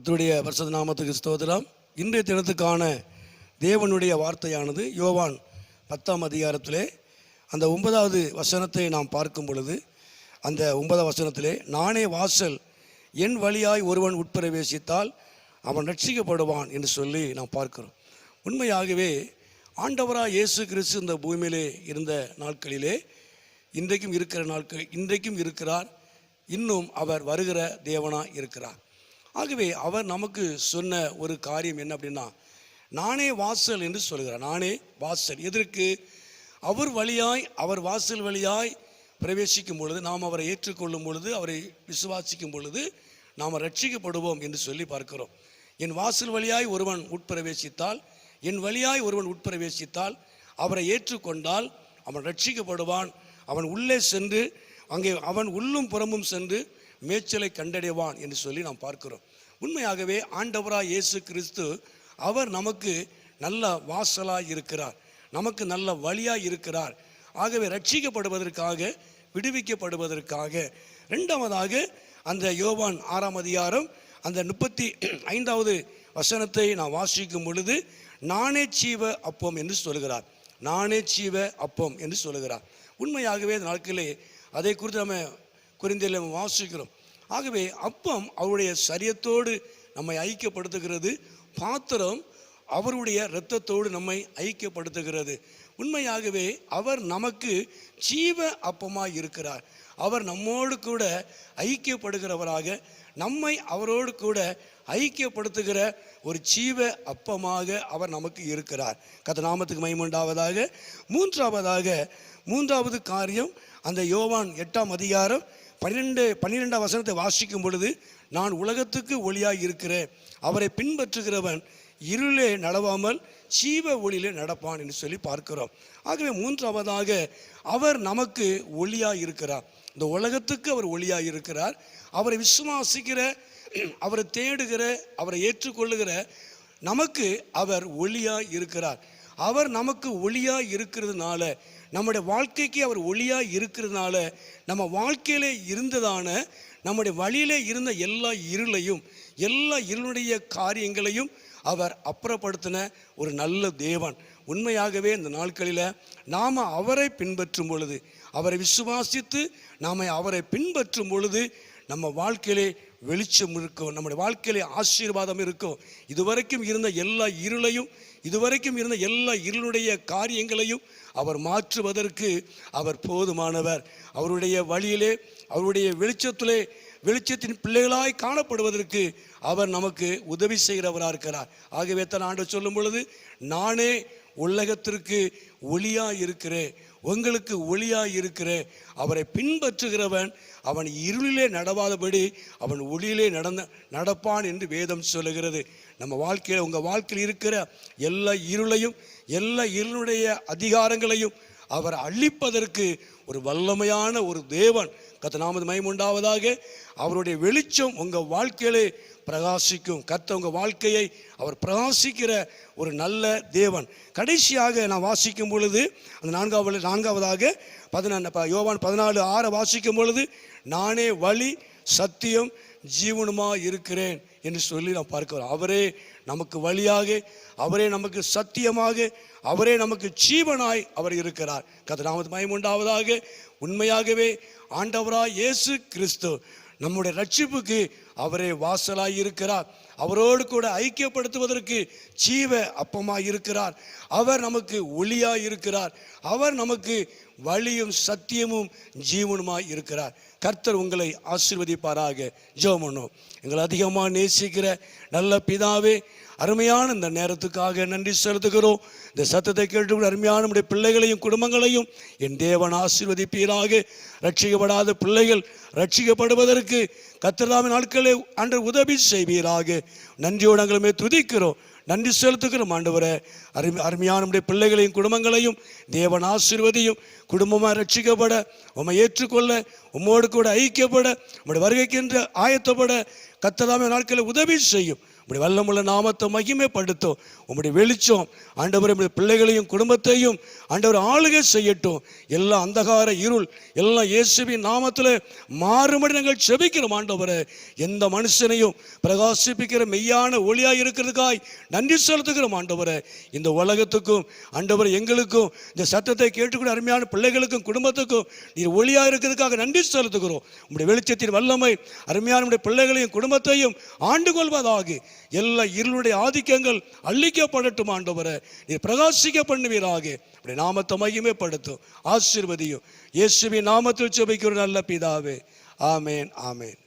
கர்த்தருடைய பரிசுத்த நாமத்துக்கு ஸ்தோத்திரம். இன்றைய தினத்துக்கான தேவனுடைய வார்த்தையானது யோவான் 10ஆம் அதிகாரத்திலே அந்த 9வது வசனத்தை நாம் பார்க்கும் பொழுது, அந்த 9வது வசனத்திலே, நானே வாசல், என் வழியாய் ஒருவன் உட்பிரவேசித்தால் அவன் ரட்சிக்கப்படுவான் என்று சொல்லி நாம் பார்க்கிறோம். உண்மையாகவே ஆண்டவராக இயேசு கிறிஸ்து இந்த பூமியிலே இருந்த நாட்களிலே இன்றைக்கும் இருக்கிற நாட்கள், இன்றைக்கும் இருக்கிறார். இன்னும் அவர் வருகிற தேவனாக இருக்கிறார். ஆகவே அவர் நமக்கு சொன்ன ஒரு காரியம் என்ன அப்படின்னா, நானே வாசல் என்று சொல்கிறார். நானே வாசல். எதற்கு? அவர் வழியாய், அவர் வாசல் வழியாய் பிரவேசிக்கும் பொழுது, நாம் அவரை ஏற்றுக்கொள்ளும் பொழுது, அவரை விசுவாசிக்கும் பொழுது நாம் ரட்சிக்கப்படுவோம் என்று சொல்லி பார்க்கிறோம். என் வாசல் வழியாய் ஒருவன் உட்பிரவேசித்தால், என் வழியாய் ஒருவன் உட்பிரவேசித்தால், அவரை ஏற்றுக்கொண்டால் அவன் ரட்சிக்கப்படுவான். அவன் உள்ளே சென்று, அங்கே அவன் உள்ளும் புறமும் சென்று மேய்ச்சலை கண்டடைவான் என்று சொல்லி நாம் பார்க்கிறோம். உண்மையாகவே ஆண்டவராக இயேசு கிறிஸ்து அவர் நமக்கு நல்ல வாசலாக இருக்கிறார், நமக்கு நல்ல வழியாக இருக்கிறார். ஆகவே ரட்சிக்கப்படுவதற்காக, விடுவிக்கப்படுவதற்காக. இரண்டாவதாக அந்த யோவான் 6ஆம் அதிகாரம் அந்த 35வது வசனத்தை நான் வாசிக்கும் பொழுது, நானே ஜீவ அப்பம் என்று சொல்கிறார். நானே ஜீவ அப்பம் என்று சொல்கிறார். உண்மையாகவே இந்த நாட்களே அதை குறித்து நம்ம கொரிந்தியரில் வாசிக்கிறோம். ஆகவே அப்பம் அவருடைய சரீரத்தோடு நம்மை ஐக்கியப்படுத்துகிறது, பாத்திரம் அவருடைய இரத்தத்தோடு நம்மை ஐக்கியப்படுத்துகிறது. உண்மையாகவே அவர் நமக்கு ஜீவ அப்பமாய் இருக்கிறார். அவர் நம்மோடு கூட ஐக்கியப்படுகிறவராக, நம்மை அவரோடு கூட ஐக்கியப்படுத்துகிற ஒரு ஜீவ அப்பமாக அவர் நமக்கு இருக்கிறார். கர்த்தர் நாமத்துக்கு மகிமை உண்டாவதாக. மூன்றாவது காரியம், அந்த யோவான் 8ஆம் அதிகாரம் 12ஆம் வசனத்தை வாசிக்கும் பொழுது, நான் உலகத்துக்கு ஒளியாய் இருக்கிறேன், அவரை பின்பற்றுகிறவன் இருளே நடவாமல் ஜீவ ஒளியிலே நடப்பான் என்று சொல்லி பார்க்கிறோம். ஆகவே மூன்றாவதாக அவர் நமக்கு ஒளியாய் இருக்கிறார். இந்த உலகத்துக்கு அவர் ஒளியாய் இருக்கிறார். அவரை விசுவாசிக்கிற, அவரை தேடுகிற, அவரை ஏற்றுக்கொள்ளுகிற நமக்கு அவர் ஒளியாய் இருக்கிறார். அவர் நமக்கு ஒளியாய் இருக்கிறதுனால, நம்முடைய வாழ்க்கைக்கு அவர் ஒளியாய் இருக்கிறதுனால, நம்ம வாழ்க்கையிலே இருந்ததான, நம்முடைய வழியிலே இருந்த எல்லா இருளையும், எல்லா இருளுடைய காரியங்களையும் அவர் அப்புறப்படுத்தின ஒரு நல்ல தேவன். உண்மையாகவே இந்த நாட்களில் நாம் அவரை பின்பற்றும் பொழுது, அவரை விசுவாசித்து நாம் அவரை பின்பற்றும் பொழுது நம்ம வாழ்க்கையிலே வெளிச்சம் இருக்கும், நம்முடைய வாழ்க்கையிலே ஆசீர்வாதம் இருக்கும். இதுவரைக்கும் இருந்த எல்லா இருளையும், இதுவரைக்கும் இருந்த எல்லா இருளுடைய காரியங்களையும் அவர் மாற்றுவதற்கு அவர் போதுமானவர். அவருடைய வழியிலே, அவருடைய வெளிச்சத்திலே, வெளிச்சத்தின் பிள்ளைகளாய் காணப்படுவதற்கு அவர் நமக்கு உதவி செய்கிறவராக இருக்கிறார். ஆகவே தான் ஆண்டவர் சொல்லும் பொழுது, நானே உலகத்திற்கு ஒளியாய் இருக்கிறேன், உங்களுக்கு ஒளியாய் இருக்கிறேன். அவரை பின்பற்றுகிறவன் அவன் இருளிலே நடவாதபடி அவன் ஒளியிலே நடப்பான் என்று வேதம் சொல்லுகிறது. நம்ம வாழ்க்கையில், உங்கள் வாழ்க்கையில் இருக்கிற எல்லா இருளையும், எல்லா இருளுடைய அதிகாரங்களையும் அவர் அழிப்பதற்கு ஒரு வல்லமையான ஒரு தேவன். கர்த்தர் நாமத்துக்கு மகிமை உண்டாவதாக. அவருடைய வெளிச்சம் உங்கள் வாழ்க்கையிலே பிரகாசிக்கும். கர்த்தர் உங்கள் வாழ்க்கையை அவர் பிரகாசிக்கிற ஒரு நல்ல தேவன். கடைசியாக நான் வாசிக்கும் பொழுது, அந்த நான்காவதாக யோவான் 14:6 வாசிக்கும் பொழுது, நானே வழி, சத்தியம், ஜீவனுமாக இருக்கிறேன் என்று சொல்லி நான் பார்க்கிறோம். அவரே நமக்கு வழியாக, அவரே நமக்கு சத்தியமாக, அவரே நமக்கு ஜீவனாய் அவர் இருக்கிறார். கர்த்தர் நாமத்துக்கு மகிமை உண்டாவதாக. உண்மையாகவே ஆண்டவராய் இயேசு கிறிஸ்து நம்முடைய ரட்சிப்புக்கு அவரே வாசலாய் இருக்கிறார். அவரோடு கூட ஐக்கியப்படுத்துவதற்கு ஜீவ அப்பமாய் இருக்கிறார். அவர் நமக்கு ஒளியாய் இருக்கிறார். அவர் நமக்கு வழியும் சத்தியமும் ஜீவனுமாய் இருக்கிறார். கர்த்தர் உங்களை ஆசீர்வதிப்பாராக. ஜெபம் பண்ணுவோம். எங்களை அதிகமாக நேசிக்கிற நல்ல பிதாவே, அருமையான இந்த நேரத்துக்காக நன்றி செலுத்துகிறோம். இந்த சத்தத்தை கேட்டு அருமையான நம்முடைய பிள்ளைகளையும் குடும்பங்களையும் என் தேவன் ஆசீர்வதிப்பீராக. ரட்சிக்கப்படாத பிள்ளைகள் ரட்சிக்கப்படுவதற்கு கர்த்தர் நாட்களை அன்று உதவி செய்வீராக. நன்றியோடு நாங்களுமே துதிக்கிறோம், நன்றி செலுத்துகிறோம். ஆண்டவரே, அருமையான நம்முடைய பிள்ளைகளையும் குடும்பங்களையும் தேவன் ஆசீர்வதியும். குடும்பமாக ரட்சிக்கப்பட, உம்மை ஏற்றுக்கொள்ள, உம்மோடு கூட ஐக்கியப்பட, உம்முடைய வருகைக்கென்று ஆயத்தப்பட கர்த்தர் நாட்களை உதவி செய்யும். இப்படி வல்லமுள்ள நாமத்தை மகிமைப்படுத்தும். உம்முடைய வெளிச்சம் ஆண்டவரே உம்முடைய பிள்ளைகளையும் குடும்பத்தையும் ஆண்டவர் ஆளுகை செய்யட்டும். எல்லா அந்தகார இருள் எல்லாம் இயேசுவின் நாமத்தில் மாறுபடி நாங்கள் செபிக்கிறோம். ஆண்டவரே எந்த மனுஷனையும் பிரகாசிப்பிக்கிற மெய்யான ஒளியாய் இருக்கிறதுக்காய் நன்றி செலுத்துகிறோம். ஆண்டவரே இந்த உலகத்துக்கும் ஆண்டவர் எங்களுக்கும் இந்த சத்தத்தை கேட்டுக்கூடிய அருமையான பிள்ளைகளுக்கும் குடும்பத்துக்கும் நீர் ஒளியாக இருக்கிறதுக்காக நன்றி செலுத்துகிறோம். உங்களுடைய வெளிச்சத்தின் வல்லமை அருமையான உடைய பிள்ளைகளையும் குடும்பத்தையும் ஆண்டு கொள்வதாக. எல்லா இருளுடைய ஆதிக்கங்கள் அழிக்கப்படட்டும். ஆண்டவரே நீர் பிரகாசிக்க பண்ணுவீராக. உடைய நாமத்தை மகிமைப்படுத்தும், ஆசீர்வதியும். இயேசுவின் நாமத்தில் ஜெபிக்கிறோம் நல்ல பிதாவே. ஆமேன், ஆமேன்.